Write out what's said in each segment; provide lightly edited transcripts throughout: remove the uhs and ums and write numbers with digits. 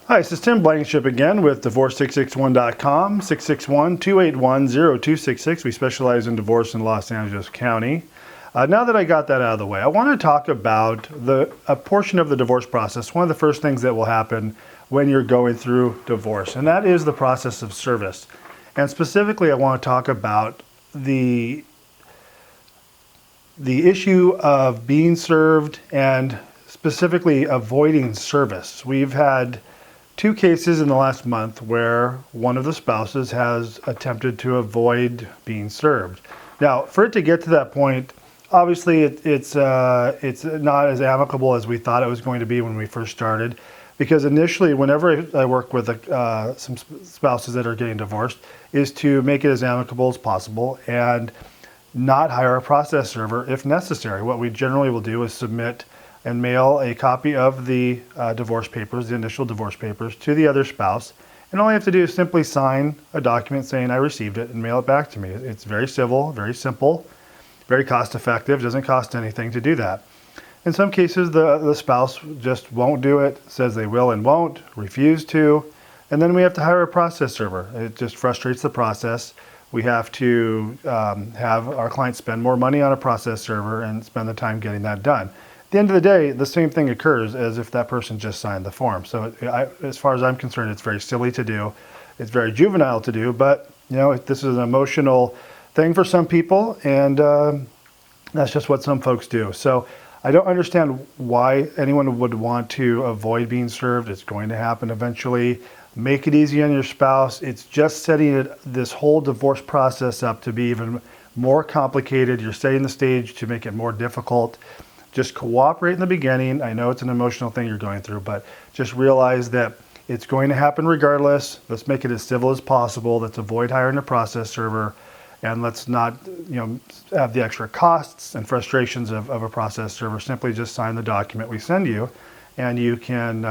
Hi, this is Tim Blankenship again with Divorce661.com, 661-281-0266. We specialize in divorce in Los Angeles County. Now that I got that out of the way, I want to talk about a portion of the divorce process. One of the first things that will happen when you're going through divorce, and that is the process of service. And specifically, I want to talk about the issue of being served and specifically avoiding service. We've had two cases in the last month where one of the spouses has attempted to avoid being served. Now, for it to get to that point, obviously it's not as amicable as we thought it was going to be when we first started, because initially, whenever I work with some spouses that are getting divorced, is to make it as amicable as possible and not hire a process server if necessary. What we generally will do is submit and mail a copy of the divorce papers, the initial divorce papers, to the other spouse. And all you have to do is simply sign a document saying I received it and mail it back to me. It's very civil, very simple, very cost effective, doesn't cost anything to do that. In some cases, the spouse just won't do it, says they will and won't, refuse to, and then we have to hire a process server. It just frustrates the process. We have to have our clients spend more money on a process server and spend the time getting that done. At the end of the day, the same thing occurs as if that person just signed the form. So as far as I'm concerned, it's very silly to do. It's very juvenile to do, but this is an emotional thing for some people, and that's just what some folks do. So I don't understand why anyone would want to avoid being served. It's going to happen eventually. Make it easy on your spouse. It's just setting this whole divorce process up to be even more complicated. You're setting the stage to make it more difficult. Just cooperate in the beginning. I know it's an emotional thing you're going through, but just realize that it's going to happen regardless. Let's make it as civil as possible. Let's avoid hiring a process server, and let's not have the extra costs and frustrations of a process server. Simply just sign the document we send you, and we can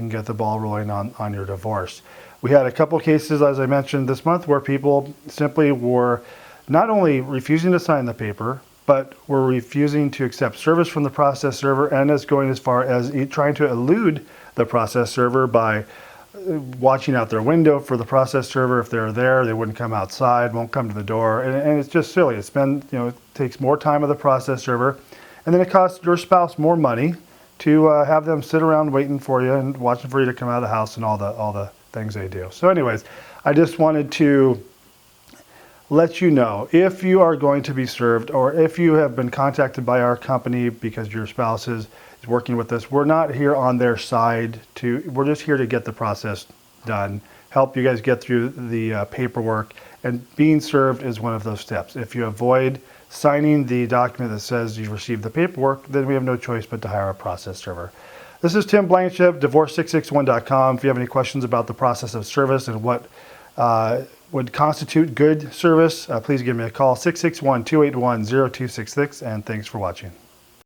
get the ball rolling on your divorce. We had a couple cases, as I mentioned this month, where people simply were not only refusing to sign the paper, but were refusing to accept service from the process server, and is going as far as trying to elude the process server by watching out their window for the process server. If they're there, they wouldn't come outside, won't come to the door, and it's just silly. It takes more time of the process server, and then it costs your spouse more money to have them sit around waiting for you and watching for you to come out of the house and all the things they do. So anyways, I just wanted to let you know, if you are going to be served, or if you have been contacted by our company because your spouse is working with us, we're not here on their side. We're just here to get the process done, help you guys get through the paperwork, and being served is one of those steps. If you avoid signing the document that says you received the paperwork, then we have no choice but to hire a process server. This is Tim Blankenship, Divorce661.com. If you have any questions about the process of service and what would constitute good service, please give me a call, 661-281-0266, and thanks for watching.